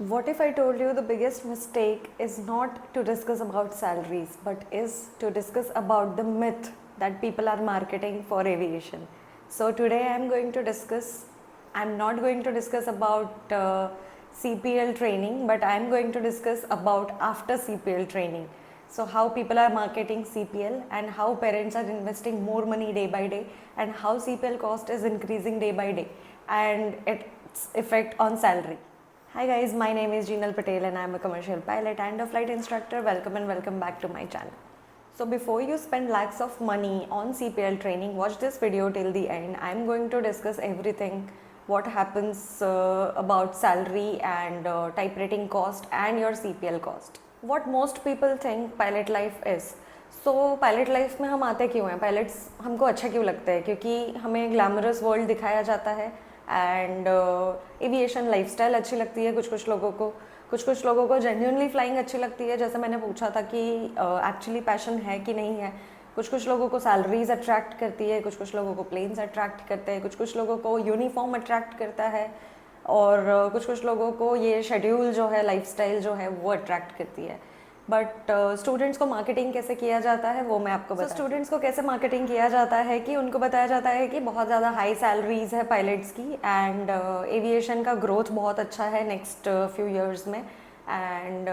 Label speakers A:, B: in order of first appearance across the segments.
A: What if I told you the biggest mistake is not to discuss about salaries, but is to discuss about the myth that people are marketing for aviation? So today I'm not going to discuss about CPL training, but I'm going to discuss about after CPL training. So how people are marketing CPL and how parents are investing more money day by day and how CPL cost is increasing day by day and its effect on salary. Hi guys, my name is Jeenal Patel and I am a commercial pilot and a flight instructor. Welcome and welcome back to my channel. So before you spend lakhs of money on CPL training, watch this video till the end. I am going to discuss everything what happens about salary and type rating cost and your CPL cost. What most people think pilot life is. So pilot life में हम आते क्यों हैं, pilots हमको अच्छा क्यों लगता है, क्योंकि हमें ग्लैमरस वर्ल्ड दिखाया जाता है एंड एविएशन लाइफस्टाइल अच्छी लगती है कुछ कुछ लोगों को जेन्युइनली फ्लाइंग अच्छी लगती है, जैसे मैंने पूछा था कि एक्चुअली पैशन है कि नहीं है। कुछ लोगों को सैलरीज अट्रैक्ट करती है, कुछ लोगों को प्लेन्स अट्रैक्ट करते हैं, कुछ लोगों को यूनिफॉर्म अट्रैक्ट करता है और कुछ लोगों को ये शेड्यूल जो है, लाइफस्टाइल जो है वो अट्रैक्ट करती है। बट स्टूडेंट्स को मार्केटिंग कैसे किया जाता है वो मैं आपको बता। स्टूडेंट्स को कैसे मार्केटिंग किया जाता है कि उनको बताया जाता है कि बहुत ज़्यादा हाई सैलरीज है पायलट्स की एंड एविएशन का ग्रोथ बहुत अच्छा है नेक्स्ट फ्यू इयर्स में एंड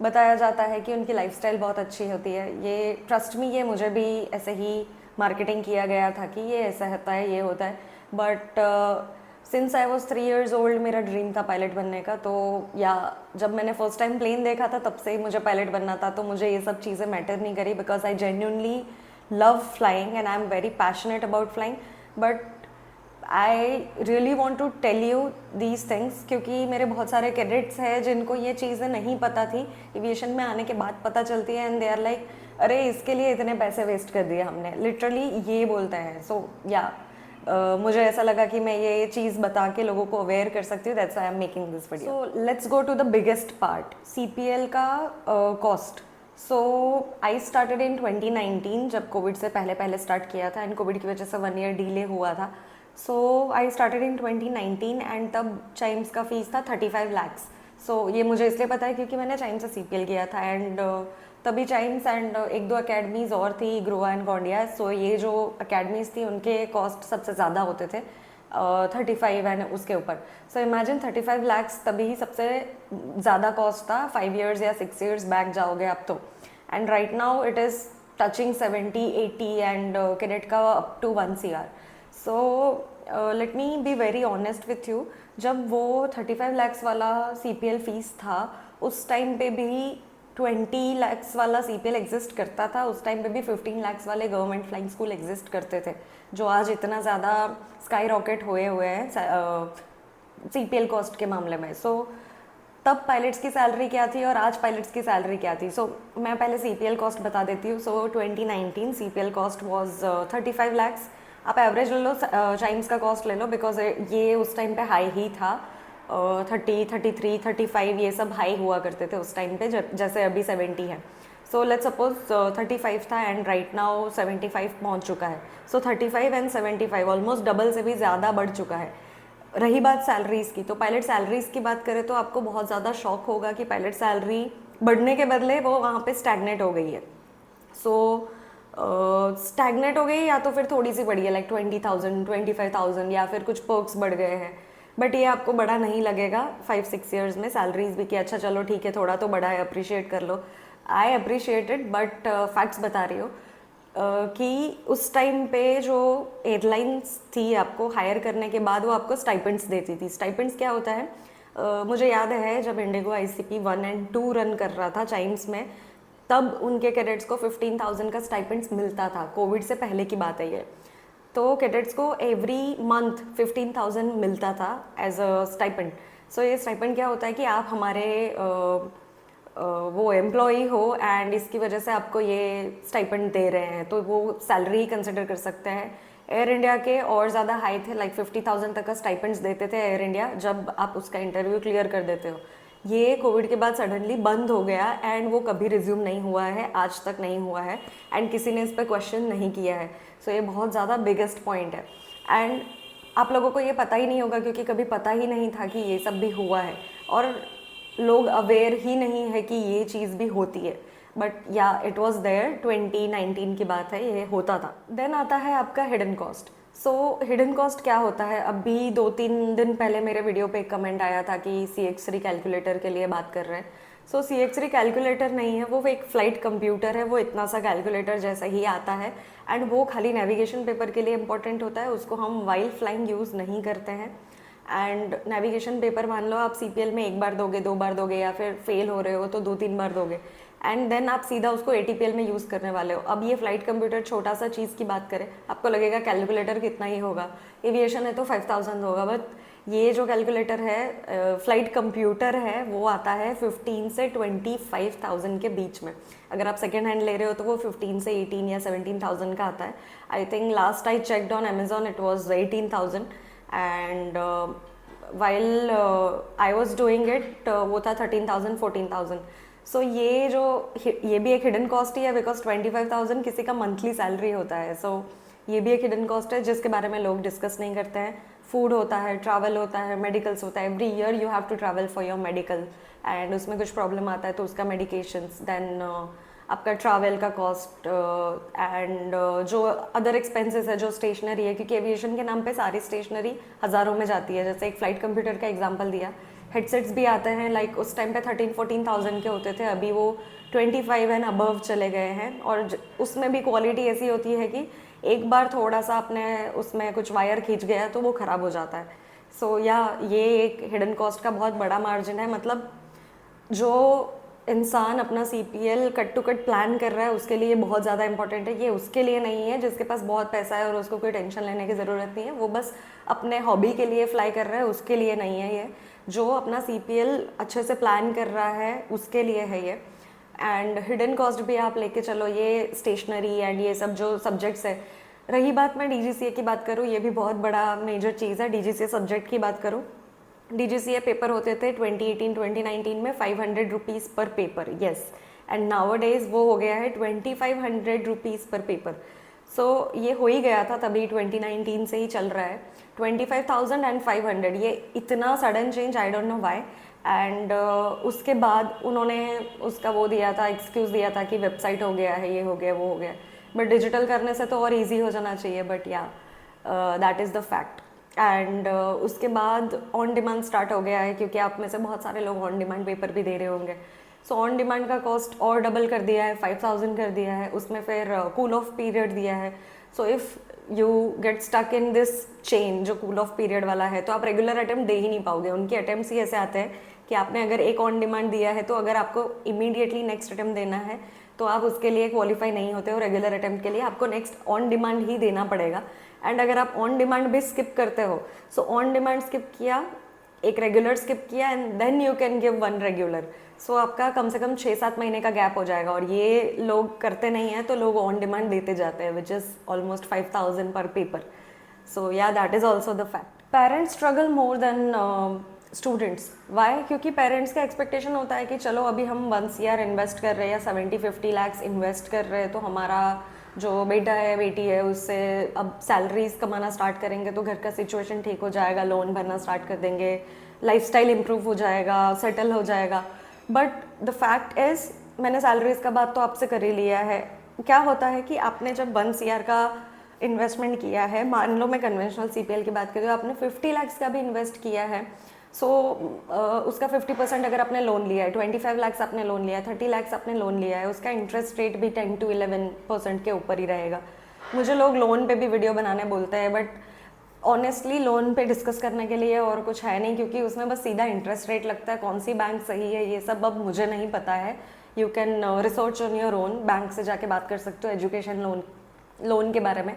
A: बताया जाता है कि उनकी लाइफस्टाइल बहुत अच्छी होती है। ये ट्रस्ट मी, ये मुझे भी ऐसे ही मार्केटिंग किया गया था कि ये ऐसा होता है, ये होता है। But since I was 3 years old मेरा ड्रीम था पायलट बनने का, तो या जब मैंने फर्स्ट टाइम प्लेन देखा था तब से ही मुझे पायलट बनना था, तो मुझे ये सब चीज़ें मैटर नहीं करी because I genuinely love flying and I am very passionate about flying. But I really want to tell you these things क्योंकि मेरे बहुत सारे कैडेट्स हैं जिनको ये चीज़ें नहीं पता थी, एविएशन में आने के बाद पता चलती है एंड दे आर लाइक अरे इसके लिए इतने पैसे वेस्ट कर दिए हमने, लिटरली ये बोलते हैं। सो या मुझे ऐसा लगा कि मैं ये चीज़ बता के लोगों को अवेयर कर सकती हूँ, that's I am making this video. So let's go to the biggest part, CPL का cost. So I started in 2019 जब कोविड से पहले स्टार्ट किया था एंड कोविड की वजह से 1 year डिले हुआ था। सो आई स्टार्टेड इन 2019 एंड तब चाइम्स का फीस था 35 lakhs। सो ये मुझे इसलिए पता है क्योंकि मैंने चाइम्स से सीपीएल किया था एंड तभी चाइम्स एंड एक दो अकेडमीज़ और थी, ग्रोवा एंड गॉन्डिया। सो ये जो अकेडमीज़ थी उनके कॉस्ट सबसे ज़्यादा होते थे 35 एंड उसके ऊपर। सो इमेजिन 35 lakhs तभी सबसे ज़्यादा कॉस्ट था। 5 years या 6 years बैक जाओगे आप तो, and right now it is touching 70-80 and cadet का up to 1 CR। So let me be very honest with you, जब वो 35 lakhs वाला CPL फीस था उस टाइम पे भी 20 lakhs वाला CPL एग्जिस्ट करता था, उस टाइम पे भी 15 lakhs वाले गवर्नमेंट फ्लाइंग स्कूल एग्जिस्ट करते थे जो आज इतना ज़्यादा स्काई रॉकेट हुए हैं CPL कॉस्ट के मामले में। सो तब पायलट्स की सैलरी क्या थी और आज पायलट्स की सैलरी क्या थी। सो मैं पहले CPL कॉस्ट बता देती हूँ। सो 2019 CPL कॉस्ट वॉज 35 lakhs। आप एवरेज ले लो, चाइम्स का कॉस्ट ले लो बिकॉज ये उस टाइम पे हाई ही था। 30, 33, 35 ये सब हाई हुआ करते थे उस टाइम पे, जैसे अभी 70 है। सो लेट्स सपोज 35 था एंड राइट नाउ 75 पहुंच चुका है। सो 35 एंड 75 ऑलमोस्ट डबल से भी ज़्यादा बढ़ चुका है। रही बात सैलरीज़ की, तो पायलट सैलरीज़ की बात करें तो आपको बहुत ज़्यादा शॉक होगा कि पायलट सैलरी बढ़ने के बदले वो वहाँ पे स्टैग्नेट हो गई है। सो स्टैग्नेट हो गई या तो फिर थोड़ी सी बढ़ी है, लाइक 20,000, 25,000 या फिर कुछ पर्क्स बढ़ गए हैं। बट ये आपको बड़ा नहीं लगेगा 5-6 years में सैलरीज भी कि अच्छा चलो ठीक है थोड़ा तो बड़ा है, अप्रिशिएट कर लो। I appreciate it, but facts बता रही हो कि उस टाइम पे जो एयरलाइंस थी आपको हायर करने के बाद वो आपको स्टाइपेंड्स देती थी। स्टाइपेंड्स क्या होता है, मुझे याद है जब इंडिगो ICP 1 and 2 रन कर रहा था चाइम्स में, तब उनके कैडेट्स को 15,000 का स्टाइपेंड्स मिलता था। कोविड से पहले की बात है ये। तो कैडेट्स को एवरी मंथ 15,000 मिलता था एज अ स्टाइपेंड। सो ये स्टाइपेंड क्या होता है कि आप हमारे वो एम्प्लॉई हो एंड इसकी वजह से आपको ये स्टाइपेंड दे रहे हैं, तो वो सैलरी कंसिडर कर सकते हैं। एयर इंडिया के और ज़्यादा हाई थे, लाइक 50,000 तक का स्टाइपेंड्स देते थे एयर इंडिया जब आप उसका इंटरव्यू क्लियर कर देते हो। ये कोविड के बाद सडनली बंद हो गया एंड वो कभी रिज्यूम नहीं हुआ है, आज तक नहीं हुआ है एंड किसी ने इस पर क्वेश्चन नहीं किया है। सो ये बहुत ज़्यादा बिगेस्ट पॉइंट है एंड आप लोगों को ये पता ही नहीं होगा क्योंकि कभी पता ही नहीं था कि ये सब भी हुआ है। और लोग अवेयर ही नहीं है कि ये चीज़ भी होती है, बट या इट वॉज देयर, 2019 की बात है, ये होता था। देन आता है आपका हिडन कॉस्ट। सो हिडन कॉस्ट क्या होता है? अभी 2-3 दिन पहले मेरे वीडियो पे एक कमेंट आया था कि CX3 कैलकुलेटर के लिए बात कर रहे हैं। सो CX3 कैलकुलेटर नहीं है, वो एक फ़्लाइट कंप्यूटर है, वो इतना सा कैलकुलेटर जैसा ही आता है एंड वो खाली नेविगेशन पेपर के लिए इंपॉर्टेंट होता है, उसको हम वाइल फ्लाइंग यूज़ नहीं करते हैं। एंड नेविगेशन पेपर मान लो आप CPL में 1 बार दोगे, 2 बार दोगे, या फिर फेल हो रहे हो तो 2-3 बार दोगे, एंड देन आप सीधा उसको ATPL में यूज़ करने वाले हो। अब ये फ्लाइट कंप्यूटर छोटा सा चीज़ की बात करें, आपको लगेगा कैलकुलेटर कितना ही होगा, एविएशन है तो 5000 होगा, बट ये जो कैलकुलेटर है, फ्लाइट कंप्यूटर है, वो आता है 15 से 25,000 के बीच में। अगर आप सेकेंड हैंड ले रहे हो तो वो 15 से 18 या 17,000 का आता है। I think last I checked on Amazon it was 18,000 and while I was doing it वो था 13,000 14,000। सो ये भी एक हिडन कॉस्ट ही है, बिकॉज 25,000 किसी का मंथली सैलरी होता है। सो ये भी एक हिडन कॉस्ट है जिसके बारे में लोग डिस्कस नहीं करते हैं। फूड होता है, ट्रैवल होता है, मेडिकल्स होता है, every year you have to travel for your medical and उसमें कुछ प्रॉब्लम आता है तो उसका मेडिकेशंस, देन आपका ट्रैवल का कॉस्ट एंड जो अदर एक्सपेंसेस है, जो स्टेशनरी है, क्योंकि एविएशन के नाम पे सारी स्टेशनरी हज़ारों में जाती है। जैसे एक फ़्लाइट कंप्यूटर का एग्जांपल दिया, हेडसेट्स भी आते हैं, लाइक उस टाइम पे 13-14,000 के होते थे, अभी वो 25 एंड अबव चले गए हैं। और उसमें भी क्वालिटी ऐसी होती है कि एक बार थोड़ा सा अपने उसमें कुछ वायर खींच गया तो वो ख़राब हो जाता है। सो ये एक हिडन कॉस्ट का बहुत बड़ा मार्जिन है। मतलब जो इंसान अपना CPL cut to cut plan कर रहा है उसके लिए बहुत ज़्यादा इंपॉर्टेंट है। ये उसके लिए नहीं है जिसके पास बहुत पैसा है और उसको कोई टेंशन लेने की ज़रूरत नहीं है, वो बस अपने हॉबी के लिए फ्लाई कर रहा है, उसके लिए नहीं है ये। जो अपना CPL अच्छे से प्लान कर रहा है उसके लिए है ये। एंड हिडन कॉस्ट भी आप लेके चलो, ये स्टेशनरी एंड ये सब जो सब्जेक्ट्स है। रही बात, मैं DGCA की बात करूँ, ये भी बहुत बड़ा मेजर चीज़ है। DGCA सब्जेक्ट की बात करूँ, DGCA पेपर होते थे 2018-2019 में 500 रुपीज़ पर paper, yes, and now days वो हो गया है 2500 रुपीज़ पर पेपर। सो ये हो ही गया था तभी, 2019 से ही चल रहा है 25,000 एंड 500। ये इतना sudden change, I don't know why. And उसके बाद उन्होंने उसका वो दिया था, एक्सक्यूज़ दिया था कि वेबसाइट हो गया है, ये हो गया, वो हो गया, बट डिजिटल करने से तो और ईजी हो जाना चाहिए, बट या that is the fact. And उसके बाद ऑन डिमांड स्टार्ट हो गया है, क्योंकि आप में से बहुत सारे लोग ऑन डिमांड पेपर भी दे रहे होंगे। सो ऑन डिमांड का कॉस्ट और डबल कर दिया है, 5,000 कर दिया है, उसमें फिर कूल ऑफ पीरियड दिया है। So if you get stuck in this chain जो कूल ऑफ पीरियड वाला है, तो आप रेगुलर अटेम्प्ट दे ही नहीं पाओगे। उनके अटेम्प्ट्स ही ऐसे आते हैं कि आपने अगर एक ऑन डिमांड दिया है तो अगर आपको इमीडिएटली नेक्स्ट अटेम्प्ट देना है तो आप उसके लिए क्वालिफाई नहीं होते हो। रेगुलर अटेम्प्ट के लिए आपको नेक्स्ट ऑन डिमांड ही देना पड़ेगा। एंड अगर आप ऑन डिमांड भी स्किप करते हो, सो ऑन डिमांड स्किप किया, एक रेगुलर स्किप किया, and then you can give 1 regular. So आपका कम से कम 6-7 महीने का गैप हो जाएगा, और ये लोग करते नहीं हैं, तो लोग ऑन डिमांड देते जाते हैं, विच इज़ ऑलमोस्ट 5,000 पर पेपर। सो या that is also the fact. Parents struggle more than students. Why? क्योंकि पेरेंट्स का एक्सपेक्टेशन होता है कि चलो अभी हम 1 CR इन्वेस्ट कर रहे हैं या 70-50 लाख इन्वेस्ट कर रहे हैं, तो हमारा जो बेटा है, बेटी है, उससे अब सैलरीज कमाना स्टार्ट करेंगे तो घर का सिचुएशन ठीक हो जाएगा, लोन भरना स्टार्ट कर देंगे, लाइफस्टाइल इम्प्रूव हो जाएगा, सेटल हो जाएगा। बट द फैक्ट इज़, मैंने सैलरीज का बात तो आपसे कर ही लिया है। क्या होता है कि आपने जब 1 CR का इन्वेस्टमेंट किया है, मान लो मैं कन्वेंशनल CPL की बात करूँ, आपने 50 लाख का भी इन्वेस्ट किया है, सो उसका 50% अगर आपने लोन लिया है, 25 लाख आपने लोन लिया है, 30 लाख आपने लोन लिया है, उसका इंटरेस्ट रेट भी 10 to 11% के ऊपर ही रहेगा। मुझे लोग लोन पे भी वीडियो बनाने बोलते हैं, बट ऑनेस्टली लोन पे डिस्कस करने के लिए और कुछ है नहीं, क्योंकि उसमें बस सीधा इंटरेस्ट रेट लगता है। कौन सी बैंक सही है ये सब अब मुझे नहीं पता है। You can research on your own, bank से जाके बात कर सकते हो एजुकेशन लोन के बारे में।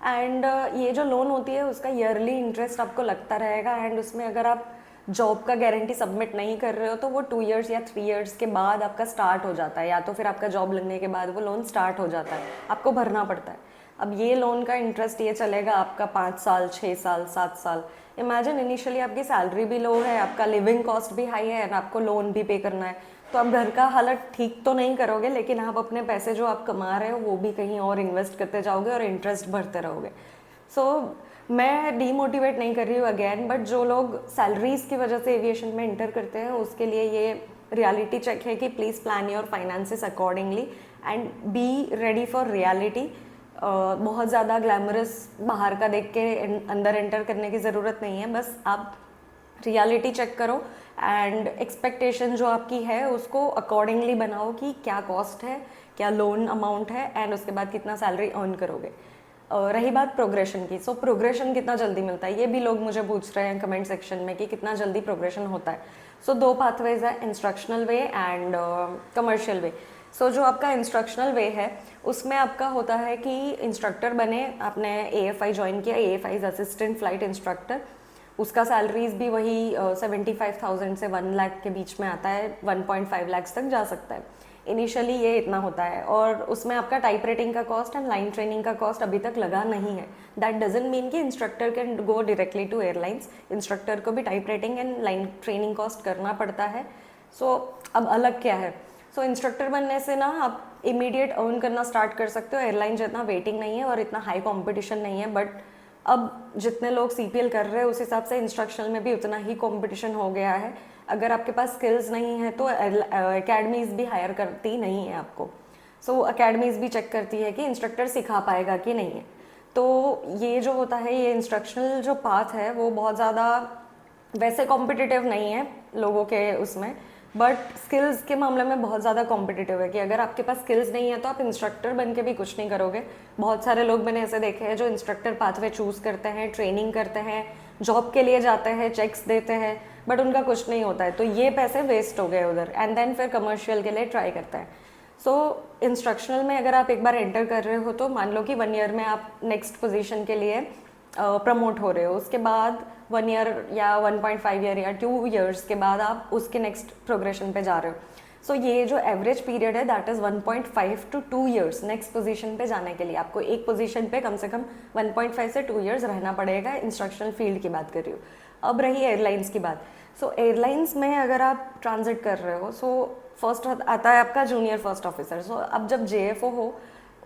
A: एंड ये जो लोन होती है उसका ईयरली इंटरेस्ट आपको लगता रहेगा, एंड उसमें अगर आप जॉब का गारंटी सबमिट नहीं कर रहे हो तो वो 2 years या 3 years के बाद आपका स्टार्ट हो जाता है, या तो फिर आपका जॉब लगने के बाद वो लोन स्टार्ट हो जाता है, आपको भरना पड़ता है। अब ये लोन का इंटरेस्ट ये चलेगा आपका 5 साल, 6 साल, 7 साल। इमेजिन इनिशियली आपकी सैलरी भी लो है, आपका लिविंग कॉस्ट भी हाई है, और आपको लोन भी पे करना है, तो आप घर का हालत ठीक तो नहीं करोगे, लेकिन आप अपने पैसे जो आप कमा रहे हो वो भी कहीं और इन्वेस्ट करते जाओगे और इंटरेस्ट भरते रहोगे। सो मैं डीमोटिवेट नहीं कर रही हूँ अगेन, बट जो लोग सैलरीज की वजह से एविएशन में इंटर करते हैं उसके लिए ये रियलिटी चेक है कि please plan your finances accordingly and be ready for reality. बहुत ज़्यादा ग्लैमरस बाहर का देख के अंदर एंटर करने की ज़रूरत नहीं है, बस आप रियलिटी चेक करो एंड एक्सपेक्टेशन जो आपकी है उसको अकॉर्डिंगली बनाओ कि क्या कॉस्ट है, क्या लोन अमाउंट है एंड उसके बाद कितना सैलरी अर्न करोगे। रही बात प्रोग्रेशन की, सो प्रोग्रेशन कितना जल्दी मिलता है, ये भी लोग मुझे पूछ रहे हैं कमेंट सेक्शन में कि कितना जल्दी प्रोग्रेशन होता है। सो दो पाथवेज है, इंस्ट्रक्शनल वे एंड कमर्शियल वे। सो जो आपका इंस्ट्रक्शनल वे है उसमें आपका होता है कि इंस्ट्रक्टर बने, आपने AFI ज्वाइन किया, AFI is assistant flight instructor, उसका सैलरीज भी वही 75,000 से 1 लाख के बीच में आता है, 1.5 लाख तक जा सकता है। इनिशियली ये इतना होता है और उसमें आपका टाइप रेटिंग का कॉस्ट एंड लाइन ट्रेनिंग का कॉस्ट अभी तक लगा नहीं है। दैट डजंट मीन कि instructor can go directly to airlines, instructor को भी type rating and line training cost करना पड़ता है। सो अब अलग क्या है, सो इंस्ट्रक्टर बनने से ना आप इमीडिएट अर्न करना स्टार्ट कर सकते हो, एयरलाइन जितना वेटिंग नहीं है और इतना हाई कॉम्पिटिशन नहीं है। बट अब जितने लोग CPL कर रहे हैं उस हिसाब से इंस्ट्रक्शनल में भी उतना ही कंपटीशन हो गया है। अगर आपके पास स्किल्स नहीं है तो एकेडमीज भी हायर करती नहीं है आपको। सो एकेडमीज भी चेक करती है कि इंस्ट्रक्टर सिखा पाएगा कि नहीं है। तो ये जो होता है, ये इंस्ट्रक्शनल जो पाथ है वो बहुत ज़्यादा वैसे कॉम्पिटिटिव नहीं है लोगों के उसमें, बट स्किल्स के मामले में बहुत ज़्यादा कॉम्पिटिटिव है कि अगर आपके पास स्किल्स नहीं है तो आप इंस्ट्रक्टर बन के भी कुछ नहीं करोगे। बहुत सारे लोग मैंने ऐसे देखे हैं जो इंस्ट्रक्टर पाथवे चूज़ करते हैं, ट्रेनिंग करते हैं, जॉब के लिए जाते हैं, चेक्स देते हैं, बट उनका कुछ नहीं होता है, तो ये पैसे वेस्ट हो गए उधर एंड देन फिर कमर्शियल के लिए ट्राई करते हैं। सो इंस्ट्रक्शनल में अगर आप एक बार एंटर कर रहे हो तो मान लो कि 1 ईयर में आप नेक्स्ट पोजीशन के लिए प्रमोट हो रहे हो, उसके बाद 1 ईयर या 1.5 ईयर या 2 ईयर्स के बाद आप उसके नेक्स्ट प्रोग्रेशन पे जा रहे हो। सो ये जो एवरेज पीरियड है that is 1.5 to 2 years next position पे जाने के लिए। आपको एक पोजीशन पे कम से कम 1.5 से 2 ईयर्स रहना पड़ेगा। इंस्ट्रक्शनल फील्ड की बात कर रही हूँ। अब रही एयरलाइंस की बात, सो एयरलाइंस में अगर आप ट्रांजिट कर रहे हो, सो फर्स्ट आता है आपका जूनियर फर्स्ट ऑफिसर। सो अब जब JFO हो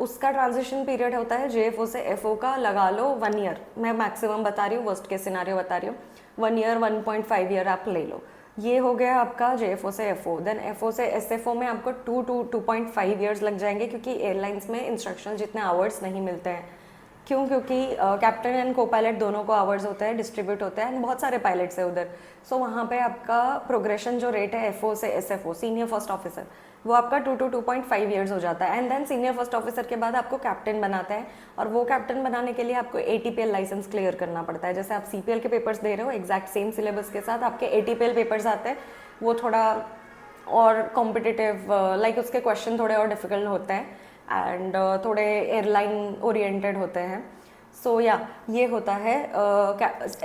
A: उसका ट्रांजिशन पीरियड होता है JFO से FO का, लगा लो 1 ईयर, मैं मैक्सिमम बता रही हूँ, वर्स्ट केस सिनारियो बता रही हूँ, 1 ईयर 1.5 ईयर आप ले लो। ये हो गया आपका JFO से FO। देन FO से SFO में आपको 2.5 ईयर्स लग जाएंगे, क्योंकि एयरलाइंस में इंस्ट्रक्शनल जितने आवर्स नहीं मिलते हैं। क्यों? क्योंकि कैप्टन एंड को पायलट दोनों को आवर्स होते हैं, डिस्ट्रीब्यूट होते हैं एंड बहुत सारे पायलट्स है उधर। सो वहाँ पे आपका प्रोग्रेशन जो रेट है FO से SFO, सीनियर फर्स्ट ऑफिसर, वो आपका 2 to 2.5 ईयर्स हो जाता है। And then senior first officer के बाद आपको कैप्टन बनाता है, और वो कैप्टन बनाने के लिए आपको ATPL लाइसेंस क्लियर करना पड़ता है। जैसे आप CPL के पेपर्स दे रहे हो, एग्जैक्ट सेम सिलेबस के साथ आपके ATPL पेपर्स आते हैं, वो थोड़ा और कॉम्पिटिटिव, लाइक उसके क्वेश्चन थोड़े और डिफिकल्ट होते हैं एंड थोड़े एयरलाइन ओरिएंटेड होते हैं। सो या ये होता है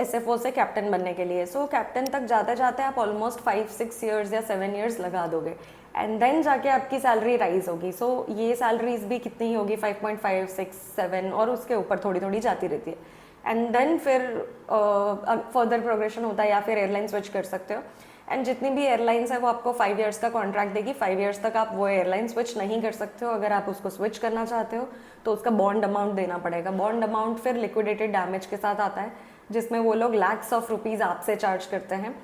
A: SFO से कैप्टन बनने के लिए। सो कैप्टन तक जाते जाते आप ऑलमोस्ट 5-6 ईयर्स या 7 ईयर्स लगा दोगे एंड देन जाके आपकी सैलरी राइज होगी। सो ये सैलरीज भी कितनी होगी, 5.5, 6, 7 और उसके ऊपर थोड़ी थोड़ी जाती रहती है। एंड देन फिर फर्दर प्रोग्रेशन होता है या फिर एयरलाइन स्विच कर सकते हो। एंड जितनी भी एयरलाइंस है वो आपको 5 ईयर्स का कॉन्ट्रैक्ट देगी। 5 ईयर्स तक आप वो एयरलाइन स्विच नहीं कर सकते हो। अगर आप उसको स्विच करना चाहते हो तो उसका बॉन्ड अमाउंट देना पड़ेगा। बॉन्ड अमाउंट फिर लिक्विडेटेड डैमेज के साथ आता है, जिसमें वो लोग लैक्स ऑफ रुपीज़ आपसे चार्ज करते हैं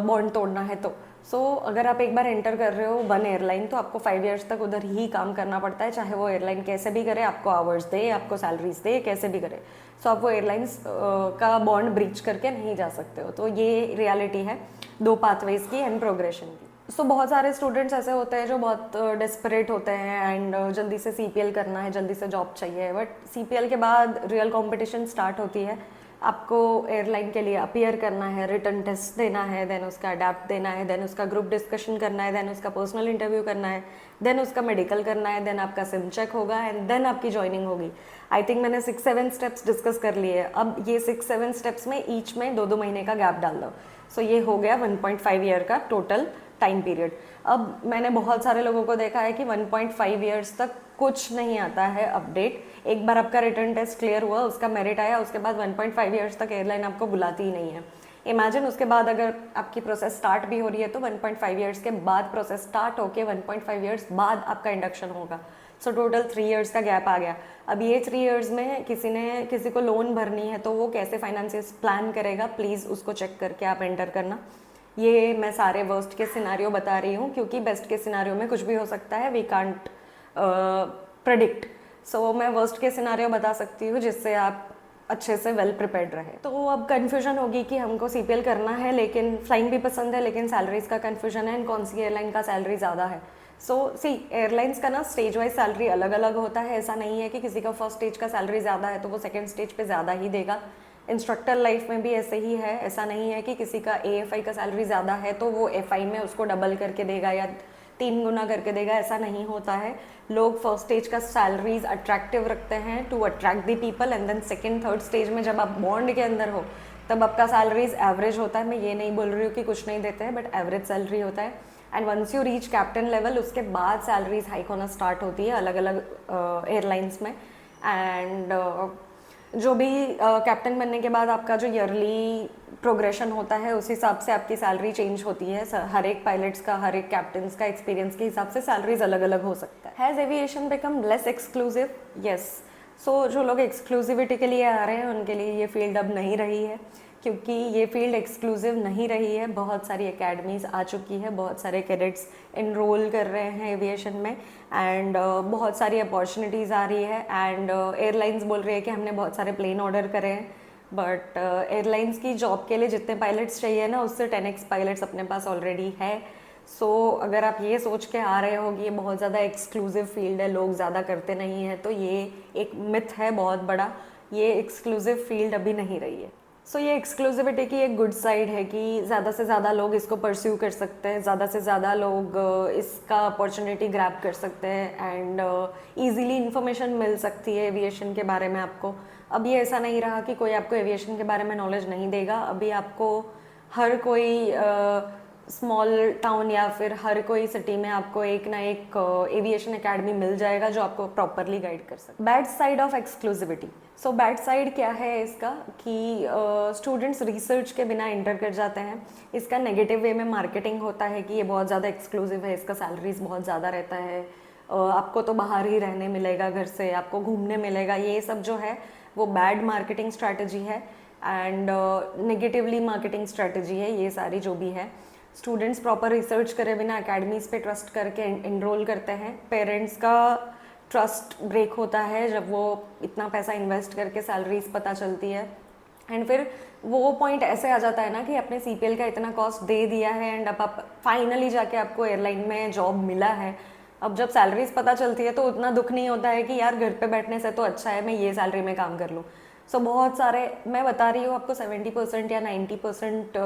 A: बॉन्ड तोड़ना है तो। सो अगर आप एक बार एंटर कर रहे हो वन एयरलाइन तो आपको 5 ईयर्स तक उधर ही काम करना पड़ता है, चाहे वो एयरलाइन कैसे भी करे, आपको आवर्स दे, आपको सैलरीज दे, कैसे भी करे। सो आप वो एयरलाइंस का बॉन्ड ब्रीच करके नहीं जा सकते हो। तो ये रियलिटी है दो पाथवेज की एंड प्रोग्रेशन की। सो बहुत सारे स्टूडेंट्स ऐसे होते हैं जो बहुत डेस्परेट होते हैं एंड जल्दी से CPL करना है, जल्दी से जॉब चाहिए। बट CPL के बाद रियल कंपटीशन स्टार्ट होती है। आपको एयरलाइन के लिए अपीयर करना है, रिटन टेस्ट देना है, देन उसका अडेप्ट देना है, देन उसका ग्रुप डिस्कशन करना है, देन उसका पर्सनल इंटरव्यू करना है, देन उसका मेडिकल करना है, देन आपका सिम चेक होगा एंड देन आपकी ज्वाइनिंग होगी। आई थिंक मैंने 6-7 स्टेप्स डिस्कस कर लिए। अब ये 6-7 स्टेप्स में ईच में 2-2 महीने का गैप डाल दो। सो ये हो गया 1.5 ईयर का टोटल टाइम पीरियड। अब मैंने बहुत सारे लोगों को देखा है कि 1.5 ईयर्स तक कुछ नहीं आता है अपडेट। एक बार आपका रिटर्न टेस्ट क्लियर हुआ, उसका मेरिट आया, उसके बाद 1.5 ईयर्स तक एयरलाइन आपको बुलाती ही नहीं है। इमेजिन उसके बाद अगर आपकी प्रोसेस स्टार्ट भी हो रही है तो 1.5 ईयर्स के बाद प्रोसेस स्टार्ट होके 1.5 ईयर्स बाद आपका इंडक्शन होगा। सो टोटल 3 इयर्स का गैप आ गया। अब ये 3 इयर्स में किसी को लोन भरनी है तो वो कैसे फाइनेंसिस प्लान करेगा, प्लीज़ उसको चेक करके आप एंटर करना। ये मैं सारे वर्स्ट के सिनारियो बता रही हूँ क्योंकि बेस्ट के सिनारियो में कुछ भी हो सकता है, वी कांट प्रेडिक्ट। सो मैं वर्स्ट के सिनारियो बता सकती हूँ जिससे आप अच्छे से वेल प्रिपेयर्ड रहे। तो अब कन्फ्यूजन होगी कि हमको CPL करना है लेकिन फ्लाइंग भी पसंद है, लेकिन सैलरीज का कन्फ्यूजन है एंड कौन सी एयरलाइन का सैलरी ज़्यादा है। सो सी एयरलाइंस का ना स्टेज वाइज सैलरी अलग अलग होता है। ऐसा नहीं है कि किसी का फर्स्ट स्टेज का सैलरी ज़्यादा है तो वो सेकेंड स्टेज पे ज़्यादा ही देगा। इंस्ट्रक्टर लाइफ में भी ऐसे ही है। ऐसा नहीं है कि किसी का AFI का सैलरी ज़्यादा है तो वो FI में उसको डबल करके देगा या 3 गुना करके देगा, ऐसा नहीं होता है। लोग फर्स्ट स्टेज का सैलरीज अट्रैक्टिव रखते हैं to attract the people and then second third stage में जब आप बॉन्ड के अंदर हो तब आपका सैलरीज एवरेज होता है। मैं ये नहीं बोल रही हूँ कि कुछ नहीं देते हैं, बट एवरेज सैलरी होता है। And once you reach captain level उसके बाद सैलरीज हाइक होना स्टार्ट होती है अलग अलग एयरलाइंस में। एंड जो भी कैप्टन बनने के बाद आपका जो ईयरली प्रोग्रेशन होता है उस हिसाब से आपकी सैलरी चेंज होती है। हर एक पायलट्स का, हर एक कैप्टन्स का एक्सपीरियंस के हिसाब से सैलरीज अलग अलग हो सकता है। Has aviation become less exclusive? Yes. So जो लोग एक्सक्लूसिविटी के लिए आ रहे हैं उनके लिए ये फील्ड अब नहीं रही है, क्योंकि ये फील्ड एक्सक्लूसिव नहीं रही है। बहुत सारी एकेडमीज़ आ चुकी है, बहुत सारे कैडेट्स इनरोल कर रहे हैं एविएशन में एंड बहुत सारी अपॉर्चुनिटीज़ आ रही है। एंड एयरलाइंस बोल रही है कि हमने बहुत सारे प्लेन ऑर्डर करे हैं, बट एयरलाइंस की जॉब के लिए जितने पायलट्स चाहिए ना उससे 10x पायलट्स अपने पास ऑलरेडी है। सो अगर आप ये सोच के आ रहे हो कि ये बहुत ज़्यादा एक्सक्लूसिव फील्ड है, लोग ज़्यादा करते नहीं हैं, तो ये एक मिथ है बहुत बड़ा। ये एक्सक्लूसिव फील्ड अभी नहीं रही है। सो ये एक्सक्लूसिविटी की एक गुड साइड है कि ज़्यादा से ज़्यादा लोग इसको परस्यू कर सकते हैं, ज़्यादा से ज़्यादा लोग इसका अपॉर्चुनिटी ग्रैब कर सकते हैं एंड ईजीली इन्फॉर्मेशन मिल सकती है एविएशन के बारे में आपको। अब ये ऐसा नहीं रहा कि कोई आपको एविएशन के बारे में नॉलेज नहीं देगा। अभी आपको हर कोई स्मॉल टाउन या फिर हर कोई सिटी में आपको एक ना एक एविएशन एकेडमी मिल जाएगा जो आपको प्रॉपरली गाइड कर सकता है। Bad side of exclusivity. So bad side क्या है इसका कि स्टूडेंट्स रिसर्च के बिना एंटर कर जाते हैं। इसका नेगेटिव वे में मार्केटिंग होता है कि ये बहुत ज़्यादा एक्सक्लूसिव है, इसका सैलरीज बहुत ज़्यादा रहता है, आपको तो बाहर ही रहने मिलेगा, घर से आपको घूमने मिलेगा। ये सब जो है वो बैड मार्केटिंग स्ट्रैटेजी है एंड नेगेटिवली मार्केटिंग स्ट्रैटेजी है ये सारी जो भी है। स्टूडेंट्स प्रॉपर रिसर्च करे बिना एकेडमीज़ पे ट्रस्ट करके इनरोल करते हैं। पेरेंट्स का ट्रस्ट ब्रेक होता है जब वो इतना पैसा इन्वेस्ट करके सैलरीज पता चलती है एंड फिर वो पॉइंट ऐसे आ जाता है ना कि आपने CPL का इतना कॉस्ट दे दिया है एंड अब आप फाइनली जाके आपको एयरलाइन में जॉब मिला है। अब जब सैलरीज पता चलती है तो उतना दुख नहीं होता है कि यार घर पे बैठने से तो अच्छा है मैं ये सैलरी में काम कर लूँ। सो बहुत सारे, मैं बता रही हूँ आपको 70% या 90%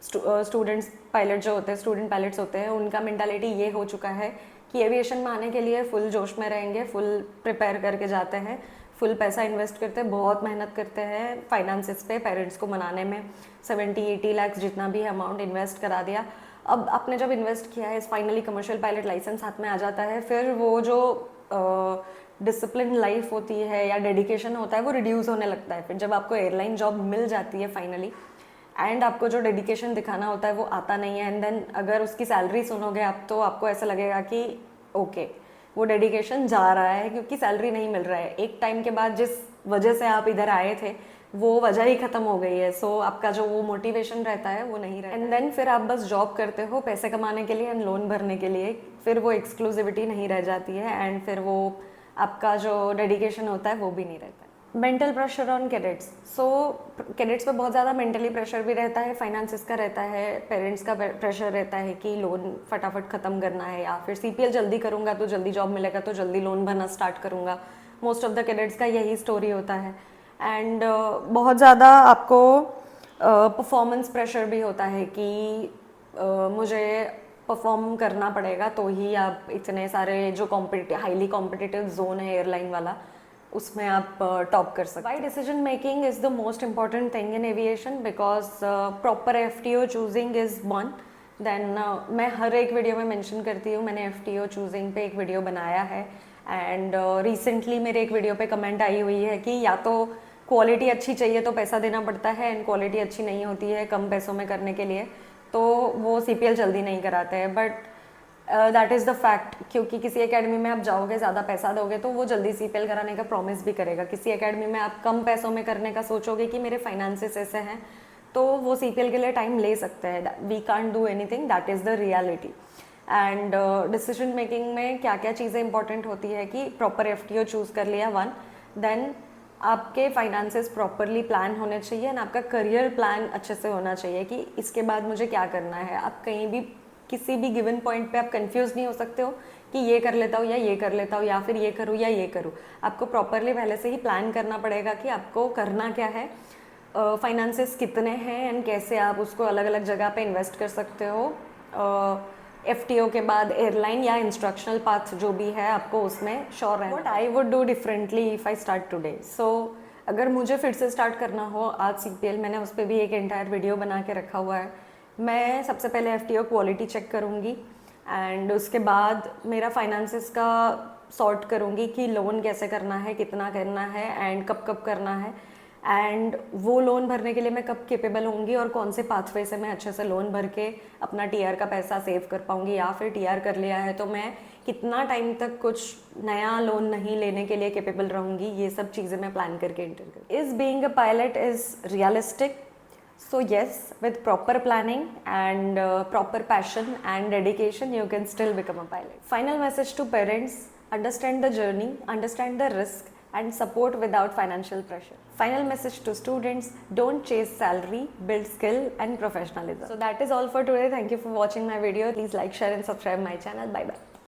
A: स्टूडेंट्स पायलट जो होते हैं, स्टूडेंट पायलट्स होते हैं, उनका मेंटालिटी ये हो चुका है कि एविएशन में आने के लिए फुल जोश में रहेंगे, फुल प्रिपेयर करके जाते हैं, फुल पैसा इन्वेस्ट करते हैं, बहुत मेहनत करते हैं फाइनेंसिस पे, पेरेंट्स को मनाने में 70-80 लाख जितना भी अमाउंट इन्वेस्ट करा दिया। अब आपने जब इन्वेस्ट किया है, फाइनली कमर्शियल पायलट लाइसेंस हाथ में आ जाता है, फिर वो जो डिसिप्लिन लाइफ होती है या डेडिकेशन होता है वो रिड्यूस होने लगता है। फिर जब आपको एयरलाइन जॉब मिल जाती है फाइनली एंड आपको जो डेडिकेशन दिखाना होता है वो आता नहीं है एंड देन अगर उसकी सैलरी सुनोगे आप तो आपको ऐसा लगेगा कि ओके वो डेडिकेशन जा रहा है क्योंकि सैलरी नहीं मिल रहा है। एक टाइम के बाद जिस वजह से आप इधर आए थे वो वजह ही ख़त्म हो गई है। सो आपका जो वो मोटिवेशन रहता है वो नहीं रहता एंड देन फिर आप बस जॉब करते हो पैसे कमाने के लिए एंड लोन भरने के लिए, फिर वो एक्सक्लूसिविटी नहीं रह जाती है एंड फिर वो आपका जो डेडिकेशन होता है वो भी नहीं रहता है। Mental pressure on cadets. So cadets पे बहुत ज़्यादा मेंटली प्रेशर भी रहता है, फाइनेंसिस का रहता है, पेरेंट्स का प्रेशर रहता है कि लोन फटाफट ख़त्म करना है या फिर CPL जल्दी करूँगा तो जल्दी जॉब मिलेगा तो जल्दी लोन भरना स्टार्ट करूँगा। मोस्ट ऑफ द कैडेट्स का यही स्टोरी होता है एंड बहुत ज़्यादा आपको परफॉर्मेंस प्रेशर भी होता है कि मुझे परफॉर्म करना पड़ेगा तो ही आप इतने सारे जो हाईली कॉम्पिटिटिव जोन है एयरलाइन वाला उसमें आप टॉप कर सकते हैं। Why decision making is the most important thing in aviation because proper FTO choosing is one. Then मैं हर एक वीडियो में मेंशन करती हूँ, मैंने FTO चूजिंग पे एक वीडियो बनाया है एंड रिसेंटली मेरे एक वीडियो पे कमेंट आई हुई है कि या तो क्वालिटी अच्छी चाहिए तो पैसा देना पड़ता है एंड क्वालिटी अच्छी नहीं होती है कम पैसों में करने के लिए तो वो CPL जल्दी नहीं कराते हैं। But that is the fact, क्योंकि किसी एकेडमी में आप जाओगे, ज़्यादा पैसा दोगे तो वो जल्दी CPL कराने का प्रॉमिस भी करेगा। किसी एकेडमी में आप कम पैसों में करने का सोचोगे कि मेरे फाइनेंसेस ऐसे हैं, तो वो CPL के लिए टाइम ले सकते हैं। We can't do anything, that is the reality. And decision making में क्या क्या चीज़ें इंपॉर्टेंट होती है कि प्रॉपर FTO चूज़ कर लिया, 1, देन आपके फाइनेंसेस प्रॉपरली प्लान होने चाहिए एंड आपका करियर प्लान अच्छे से होना चाहिए कि इसके बाद मुझे क्या करना है। आप कहीं भी किसी भी गिवन पॉइंट पे आप कंफ्यूज नहीं हो सकते हो कि ये कर लेता हूँ या ये कर लेता हूँ, या फिर ये करूँ या ये करूँ। आपको प्रॉपरली पहले से ही प्लान करना पड़ेगा कि आपको करना क्या है, फाइनेंसेस कितने हैं एंड कैसे आप उसको अलग अलग जगह पे इन्वेस्ट कर सकते हो। FTO के बाद एयरलाइन या इंस्ट्रक्शनल पाथ जो भी है आपको उसमें श्योर रहना। What I would do differently if I start today. So अगर मुझे फिर से स्टार्ट करना हो आज CPL, मैंने उस पर भी एक एंटायर वीडियो बना के रखा हुआ है। मैं सबसे पहले FTO क्वालिटी चेक करूँगी एंड उसके बाद मेरा फाइनेंसेस का सॉर्ट करूँगी कि लोन कैसे करना है, कितना करना है एंड कब कब करना है, एंड वो लोन भरने के लिए मैं कब केपेबल होंगी और कौन से पाथवे से मैं अच्छे से लोन भर के अपना TR का पैसा सेव कर पाऊँगी, या फिर TR कर लिया है तो मैं कितना टाइम तक कुछ नया लोन नहीं लेने के लिए केपेबल रहूँगी। ये सब चीज़ें मैं प्लान करके एंटर करूँ। Is being a pilot is realistic? So yes, with proper planning and proper passion and dedication, you can still become a pilot. Final message to parents: understand the journey, understand the risk, and support without financial pressure. Final message to students: don't chase salary, build skill and professionalism. So that is all for today. Thank you for watching my video. Please like, share and subscribe my channel. Bye bye.